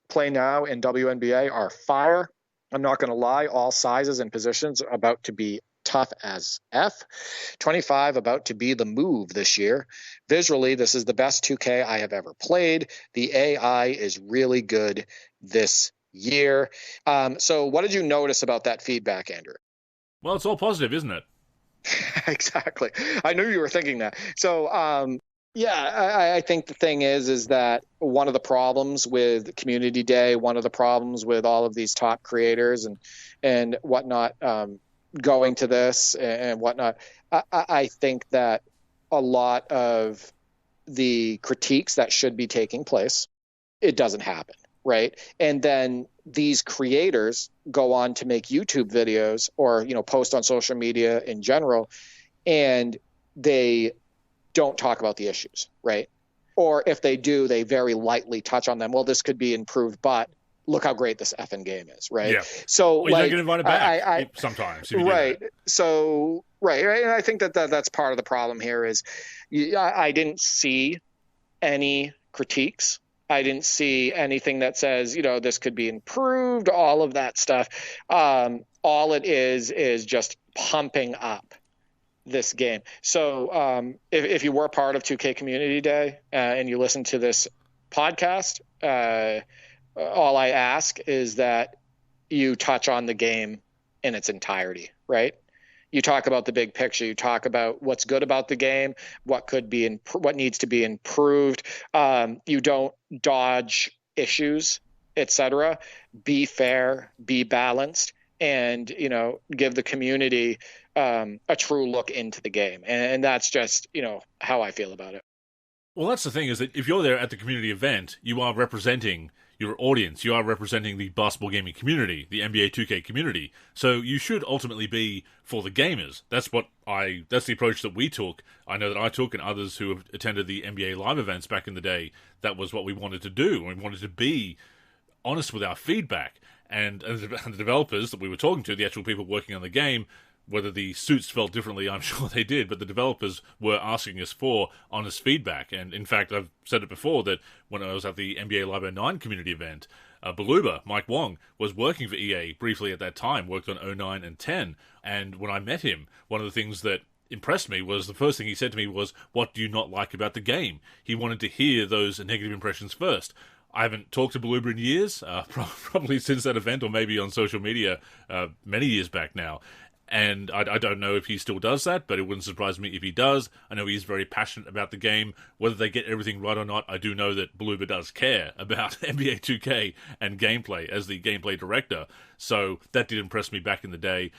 play now in WNBA are fire. I'm not going to lie, all sizes and positions are about to be tough as F. 25 about to be the move this year. Visually, this is the best 2K I have ever played. The AI is really good this year. So what did you notice about that feedback, Andrew? Well, it's all positive, isn't it? Exactly. I knew you were thinking that. So, I think the thing is that one of the problems with Community Day, one of the problems with all of these top creators and whatnot, going to this and whatnot, I think that a lot of the critiques that should be taking place, it doesn't happen, right? And then these creators go on to make YouTube videos or, post on social media in general, and they don't talk about the issues, right? Or if they do, they very lightly touch on them. Well, this could be improved, but look how great this effing game is, right? Yeah. So, well, you don't get invited back sometimes. If you right. Do that. So, right. And I think that's part of the problem here is I didn't see any critiques. I didn't see anything that says, this could be improved, all of that stuff. All it is just pumping up this game. So if you were part of 2K Community Day and you listen to this podcast, all I ask is that you touch on the game in its entirety, right? You talk about the big picture. You talk about what's good about the game, what could be what needs to be improved. You don't dodge issues, etc. Be fair, be balanced, and give the community a true look into the game. And that's just how I feel about it. Well, that's the thing, is that if you're there at the community event, you are representing your audience. You are representing the basketball gaming community, the NBA 2K community. So you should ultimately be for the gamers. That's the approach that we took. I know that I took, and others who have attended the NBA live events back in the day, that was what we wanted to do. We wanted to be honest with our feedback. And the developers that we were talking to, the actual people working on the game, whether the suits felt differently, I'm sure they did, but the developers were asking us for honest feedback. And in fact, I've said it before that when I was at the NBA Live 09 community event, Beluba, Mike Wong, was working for EA briefly at that time, worked on 09 and 10. And when I met him, one of the things that impressed me was the first thing he said to me was, "What do you not like about the game?" He wanted to hear those negative impressions first. I haven't talked to Beluba in years, probably since that event, or maybe on social media many years back now. And I don't know if he still does that, but it wouldn't surprise me if he does. I know he's very passionate about the game. Whether they get everything right or not, I do know that Beluba does care about NBA 2K and gameplay as the gameplay director. So that did impress me back in the day.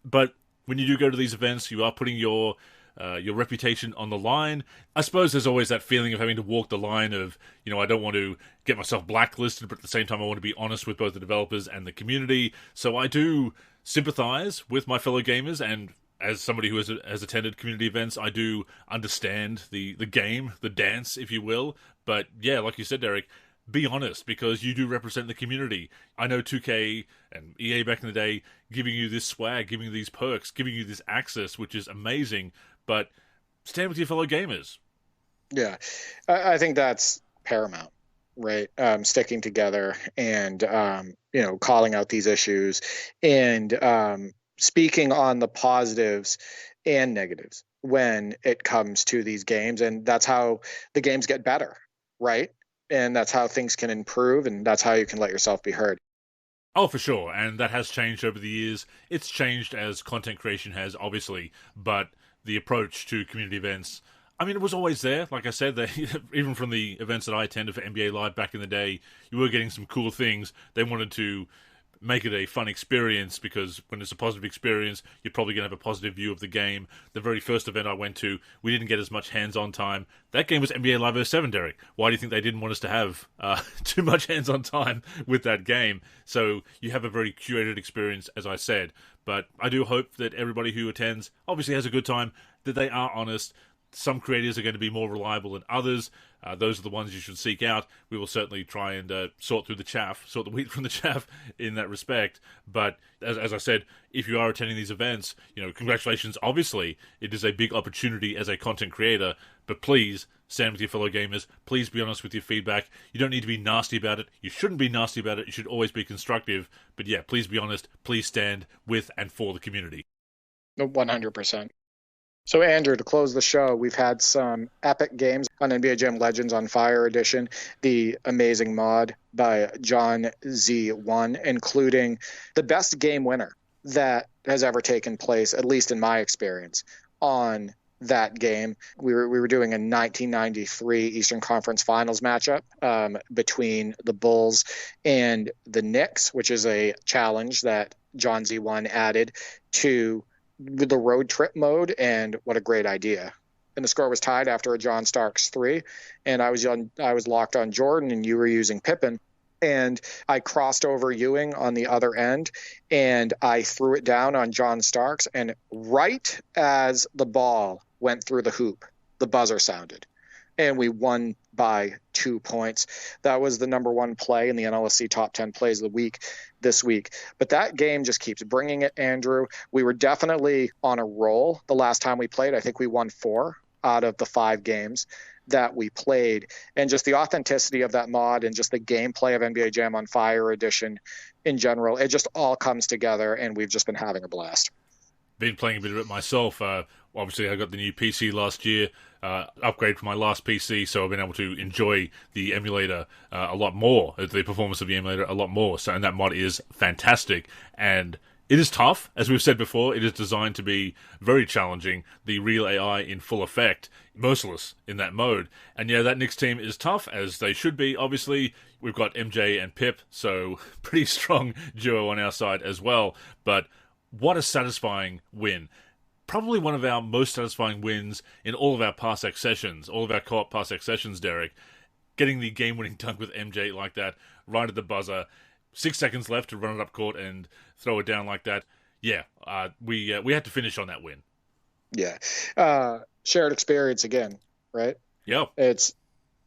But when you do go to these events, you are putting your reputation on the line. I suppose there's always that feeling of having to walk the line of, I don't want to get myself blacklisted, but at the same time I want to be honest with both the developers and the community. So I do sympathize with my fellow gamers and as somebody who has attended community events, I do understand the game, the dance, if you will. But yeah, like you said, Derek, be honest, because you do represent the community. I know 2K and EA back in the day giving you this swag, giving you these perks, giving you this access, which is amazing, but stand with your fellow gamers. Yeah, I think that's paramount, right? Sticking together and, calling out these issues and speaking on the positives and negatives when it comes to these games. And that's how the games get better, right? And that's how things can improve, and that's how you can let yourself be heard. Oh, for sure, and that has changed over the years. It's changed as content creation has, obviously, but the approach to community events, I mean, it was always there. Like I said, even from the events that I attended for NBA Live back in the day, you were getting some cool things. They wanted to make it a fun experience, because when it's a positive experience, you're probably going to have a positive view of the game. The very first event I went to, we didn't get as much hands-on time. That game was NBA Live 07, Derek. Why do you think they didn't want us to have too much hands-on time with that game? So you have a very curated experience, as I said. But I do hope that everybody who attends obviously has a good time, that they are honest. Some creators are going to be more reliable than others. Those are the ones you should seek out. We will certainly try and sort through the chaff, sort the wheat from the chaff in that respect. But as I said, if you are attending these events, congratulations. Obviously, it is a big opportunity as a content creator. But please stand with your fellow gamers. Please be honest with your feedback. You don't need to be nasty about it. You shouldn't be nasty about it. You should always be constructive. But yeah, please be honest. Please stand with and for the community. 100%. So, Andrew, to close the show, we've had some epic games on NBA Jam Legends on Fire Edition, the amazing mod by John Z1, including the best game winner that has ever taken place, at least in my experience, on that game. We were doing a 1993 Eastern Conference Finals matchup between the Bulls and the Knicks, which is a challenge that John Z1 added to the road trip mode, and what a great idea. And the score was tied after a John Starks 3, and I was locked on Jordan, and you were using Pippen, and I crossed over Ewing on the other end, and I threw it down on John Starks, and right as the ball went through the hoop, the buzzer sounded, and we won by 2 points. That was the number one play in the NLSC Top 10 Plays of the Week this week. But that game just keeps bringing it, Andrew. We were definitely on a roll the last time we played. I think we won 4 out of the 5 games that we played. And just the authenticity of that mod and just the gameplay of NBA Jam on Fire Edition in general, it just all comes together, and we've just been having a blast. Been playing a bit of it myself. Obviously, I got the new PC last year, upgrade from my last PC, so I've been able to enjoy the emulator a lot more, the performance of the emulator a lot more. So, and that mod is fantastic, and it is tough. As we've said before, it is designed to be very challenging. The real AI in full effect, merciless in that mode. And yeah, that Knicks team is tough, as they should be. Obviously, we've got MJ and Pip, so pretty strong duo on our side as well. But what a satisfying win. Probably one of our most satisfying wins in all of our Parsec sessions, all of our co-op Parsec sessions, Derek. Getting the game-winning dunk with MJ like that, right at the buzzer. 6 seconds left to run it up court and throw it down like that. Yeah, we had to finish on that win. Yeah. Shared experience again, right? Yeah.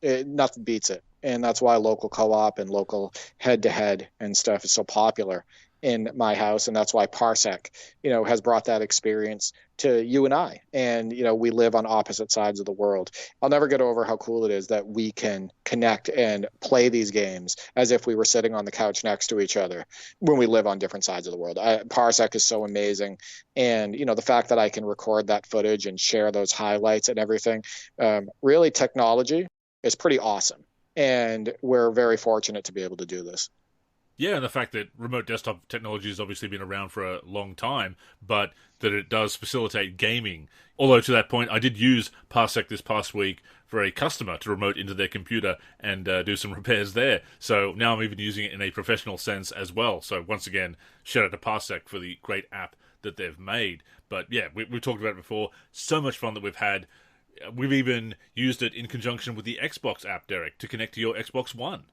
Nothing beats it. And that's why local co-op and local head-to-head and stuff is so popular in my house, and that's why Parsec, has brought that experience to you and I. And, we live on opposite sides of the world. I'll never get over how cool it is that we can connect and play these games as if we were sitting on the couch next to each other when we live on different sides of the world. Parsec is so amazing. And, the fact that I can record that footage and share those highlights and everything, really technology is pretty awesome. And we're very fortunate to be able to do this. Yeah, and the fact that remote desktop technology has obviously been around for a long time, but that it does facilitate gaming. Although to that point, I did use Parsec this past week for a customer to remote into their computer and do some repairs there. So now I'm even using it in a professional sense as well. So once again, shout out to Parsec for the great app that they've made. But yeah, we've talked about it before. So much fun that we've had. We've even used it in conjunction with the Xbox app, Derek, to connect to your Xbox One.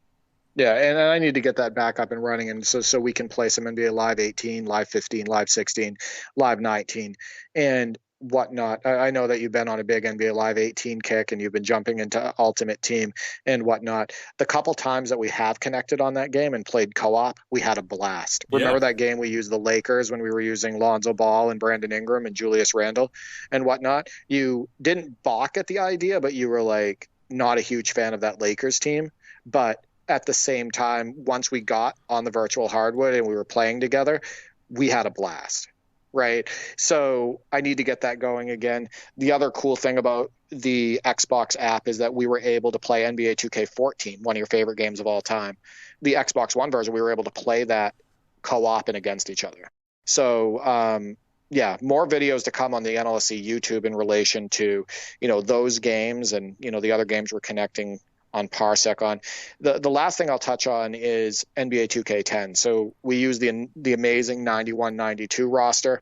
Yeah, and I need to get that back up and running, and so we can play some NBA Live 18, Live 15, Live 16, Live 19, and whatnot. I know that you've been on a big NBA Live 18 kick, and you've been jumping into Ultimate Team and whatnot. The couple times that we have connected on that game and played co-op, we had a blast. Yeah. Remember that game we used the Lakers when we were using Lonzo Ball and Brandon Ingram and Julius Randle and whatnot? You didn't balk at the idea, but you were like not a huge fan of that Lakers team, but at the same time, once we got on the virtual hardwood and we were playing together, we had a blast, right? So I need to get that going again. The other cool thing about the Xbox app is that we were able to play NBA 2K14, one of your favorite games of all time. The Xbox One version, we were able to play that co-op and against each other. So, yeah, more videos to come on the NLSC YouTube in relation to, those games and, the other games we're connecting on Parsec on. The last thing I'll touch on is NBA 2K10. So we use the amazing 91-92 roster,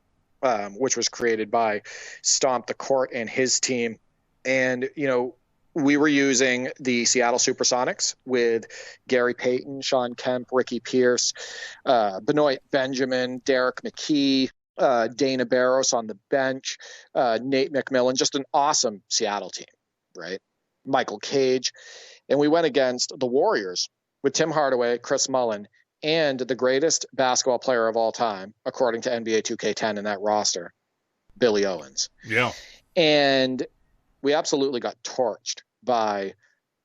which was created by Stomp the Court and his team. And, we were using the Seattle Supersonics with Gary Payton, Sean Kemp, Ricky Pierce, Benoit Benjamin, Derek McKee, Dana Barros on the bench, Nate McMillan, just an awesome Seattle team, right? Michael Cage. And we went against the Warriors with Tim Hardaway, Chris Mullin, and the greatest basketball player of all time, according to NBA 2K10 in that roster, Billy Owens. Yeah. And we absolutely got torched by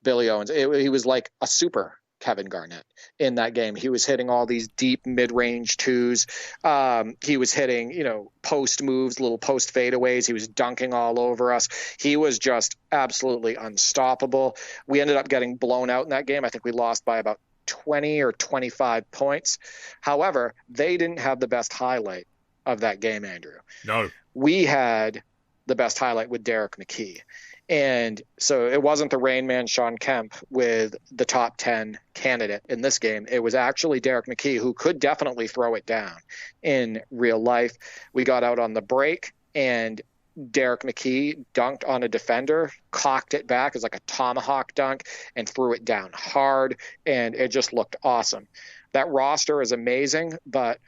Billy Owens. He was like a super Kevin Garnett in that game. He was hitting all these deep mid-range twos. He was hitting, post moves, little post fadeaways. He was dunking all over us. He was just absolutely unstoppable. We ended up getting blown out in that game. I think we lost by about 20 or 25 points. However, they didn't have the best highlight of that game, Andrew. No. We had the best highlight with Derek McKee. And so it wasn't the Rain Man Sean Kemp with the top 10 candidate in this game. It was actually Derek McKee, who could definitely throw it down in real life. We got out on the break, and Derek McKee dunked on a defender, cocked it back as like a tomahawk dunk, and threw it down hard, and it just looked awesome. That roster is amazing, but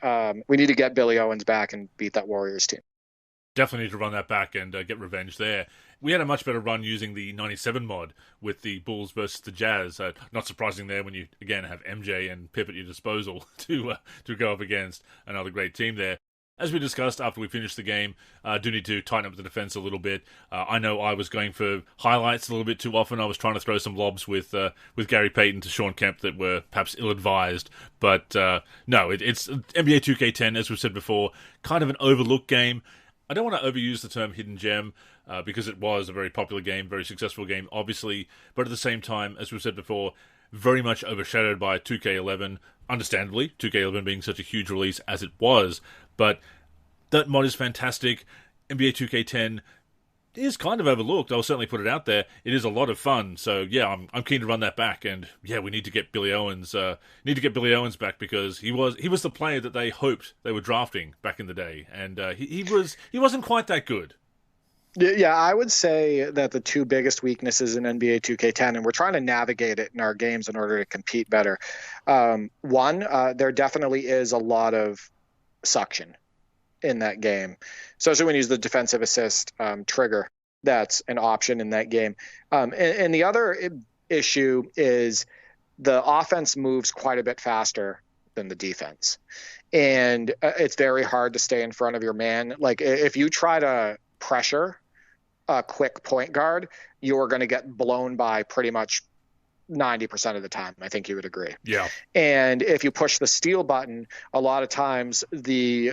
we need to get Billy Owens back and beat that Warriors team. Definitely need to run that back and get revenge there. We had a much better run using the 97 mod with the Bulls versus the Jazz. Not surprising there when you, again, have MJ and Pip at your disposal to go up against another great team there. As we discussed after we finished the game, do need to tighten up the defense a little bit. I know I was going for highlights a little bit too often. I was trying to throw some lobs with Gary Payton to Sean Kemp that were perhaps ill-advised. But no, it's NBA 2K10, as we've said before, kind of an overlooked game. I don't want to overuse the term hidden gem because it was a very popular game, very successful game, obviously. But at the same time, as we've said before, very much overshadowed by 2K11, understandably, 2K11 being such a huge release as it was. But that mod is fantastic. NBA 2K10 is kind of overlooked. I'll certainly put it out there. It is a lot of fun. So yeah, I'm keen to run that back. And yeah, we need to get Billy Owens. Back because he was the player that they hoped they were drafting back in the day, and he wasn't quite that good. Yeah, I would say that the two biggest weaknesses in NBA 2K10, and we're trying to navigate it in our games in order to compete better. One, there definitely is a lot of suction in that game, especially when you use the defensive assist trigger. That's an option in that game. And the other issue is the offense moves quite a bit faster than the defense. And it's very hard to stay in front of your man. Like if you try to pressure a quick point guard, you're going to get blown by pretty much 90% of the time. I think you would agree. Yeah. And if you push the steal button, a lot of times the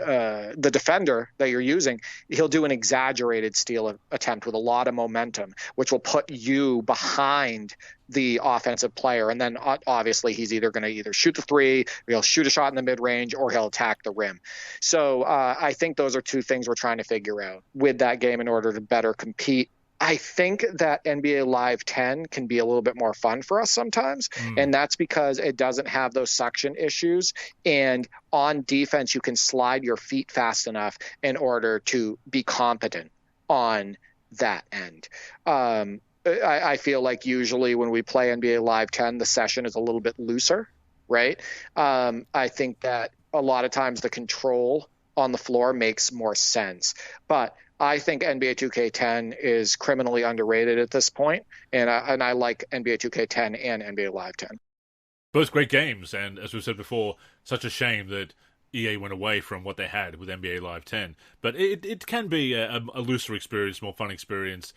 defender that you're using, he'll do an exaggerated steal attempt with a lot of momentum, which will put you behind the offensive player. And then obviously he's either going to shoot the three, or he'll shoot a shot in the mid range, or he'll attack the rim. So I think those are two things we're trying to figure out with that game in order to better compete. I think that NBA Live 10 can be a little bit more fun for us sometimes, and that's because it doesn't have those suction issues, and on defense you can slide your feet fast enough in order to be competent on that end. I feel like usually when we play NBA Live 10, the session is a little bit looser right? I think that a lot of times the control on the floor makes more sense. But I think NBA 2K10 is criminally underrated at this point, and I like NBA 2K10 and NBA Live 10. Both great games, and as we've said before, such a shame that EA went away from what they had with NBA Live 10. But it can be a looser experience, more fun experience,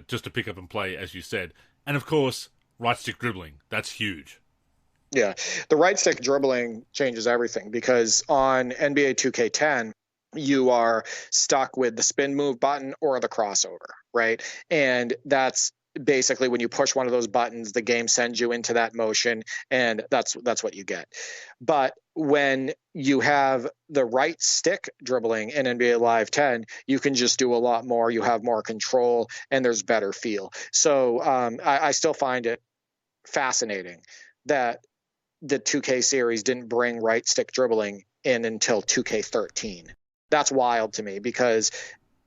just to pick up and play, as you said. And of course, right stick dribbling. That's huge. Yeah, the right stick dribbling changes everything, because on NBA 2K10, you are stuck with the spin move button or the crossover, right? And that's basically when you push one of those buttons, the game sends you into that motion, and that's what you get. But when you have the right stick dribbling in NBA Live 10, you can just do a lot more. You have more control, and there's better feel. So I still find it fascinating that the 2K series didn't bring right stick dribbling in until 2K13. That's wild to me, because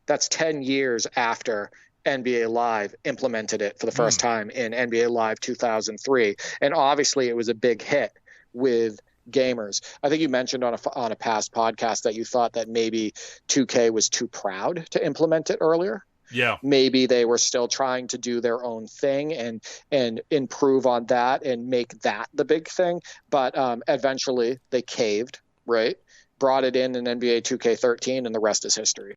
that's 10 years after NBA Live implemented it for the first time in NBA Live 2003. And obviously it was a big hit with gamers. I think you mentioned on a past podcast that you thought that maybe 2K was too proud to implement it earlier. Yeah. Maybe they were still trying to do their own thing and improve on that and make that the big thing. But eventually they caved, right? Brought it in NBA 2K13, and the rest is history.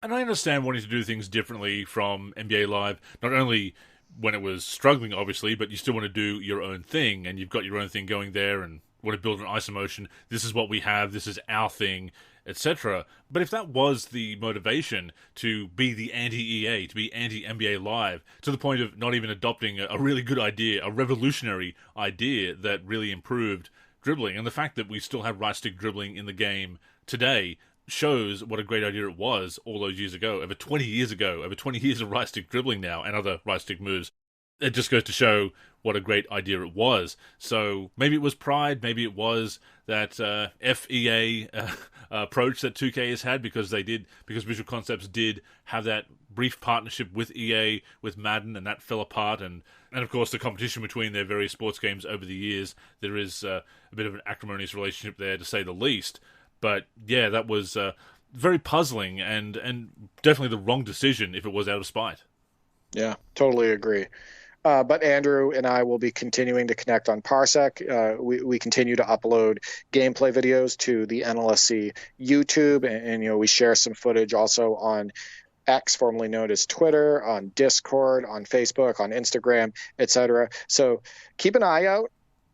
And I understand wanting to do things differently from NBA Live, not only when it was struggling, obviously, but you still want to do your own thing, and you've got your own thing going there and want to build an isomotion. This is what we have. This is our thing, etc. But if that was the motivation to be the anti-EA, to be anti-NBA Live, to the point of not even adopting a really good idea, a revolutionary idea that really improved dribbling, and the fact that we still have right stick dribbling in the game today shows what a great idea it was all those years ago, over 20 years ago, over 20 years of right stick dribbling now and other right stick moves. It just goes to show what a great idea it was. So maybe it was pride, maybe it was that FEA approach that 2K has had, because Visual Concepts did have that brief partnership with EA, with Madden, and that fell apart. And of course, the competition between their various sports games over the years, there is a bit of an acrimonious relationship there, to say the least. But yeah, that was very puzzling and definitely the wrong decision if it was out of spite. Yeah, totally agree. But Andrew and I will be continuing to connect on Parsec. We continue to upload gameplay videos to the NLSC YouTube, and we share some footage also on X, formerly known as Twitter, on Discord, on Facebook, on Instagram, etc. So keep an eye out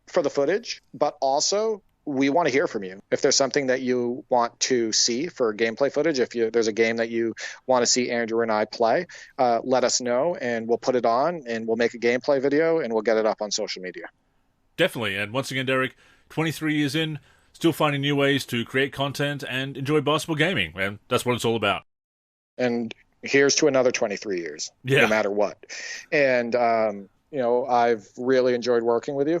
for the footage, but also we want to hear from you. If there's something that you want to see for gameplay footage, if there's a game that you want to see Andrew and I play, let us know, and we'll put it on, and we'll make a gameplay video, and we'll get it up on social media. Definitely. And once again, Derek, 23 years in, still finding new ways to create content and enjoy basketball gaming, and that's what it's all about. And here's to another 23 years, no matter what. And, I've really enjoyed working with you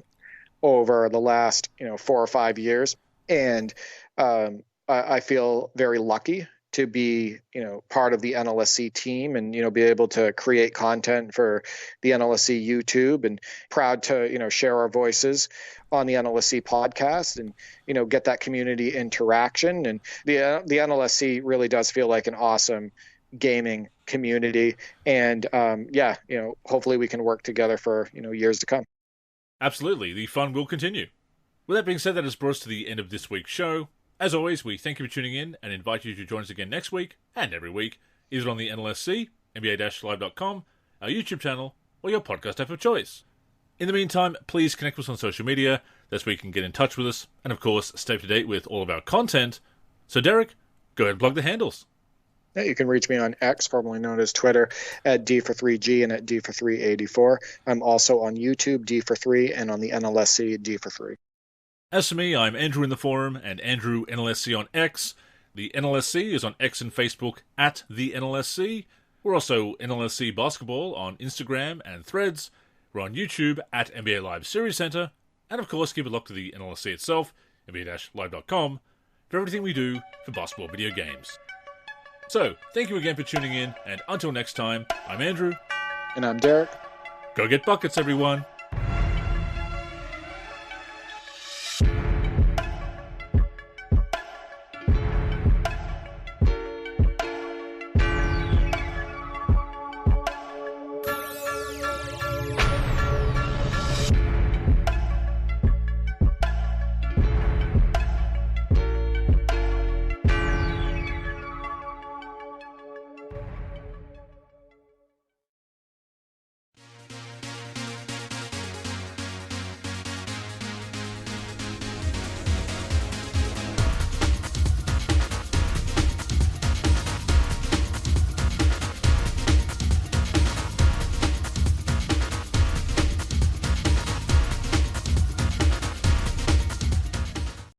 over the last 4 or 5 years, and I feel very lucky to be part of the NLSC team, and be able to create content for the NLSC YouTube, and proud to share our voices on the NLSC podcast, and get that community interaction. And the NLSC really does feel like an awesome gaming community, and hopefully we can work together for years to come. Absolutely, the fun will continue. With that being said, that has brought us to the end of this week's show. As always, we thank you for tuning in and invite you to join us again next week and every week, either on the NLSC, NBA-live.com, our YouTube channel, or your podcast app of choice. In the meantime, please connect with us on social media. That's where you can get in touch with us, and of course, stay up to date with all of our content. So Derek, go ahead and plug the handles. Yeah, you can reach me on X, formerly known as Twitter, at D43G and at D4384. I'm also on YouTube, D43, and on the NLSC, D43. As for me, I'm Andrew in the forum and Andrew NLSC on X. The NLSC is on X and Facebook at the NLSC. We're also NLSC Basketball on Instagram and Threads. We're on YouTube at NBA Live Series Center. And of course, keep a look to the NLSC itself, NBA-live.com, for everything we do for basketball video games. So, thank you again for tuning in, and until next time, I'm Andrew. And I'm Derek. Go get buckets, everyone.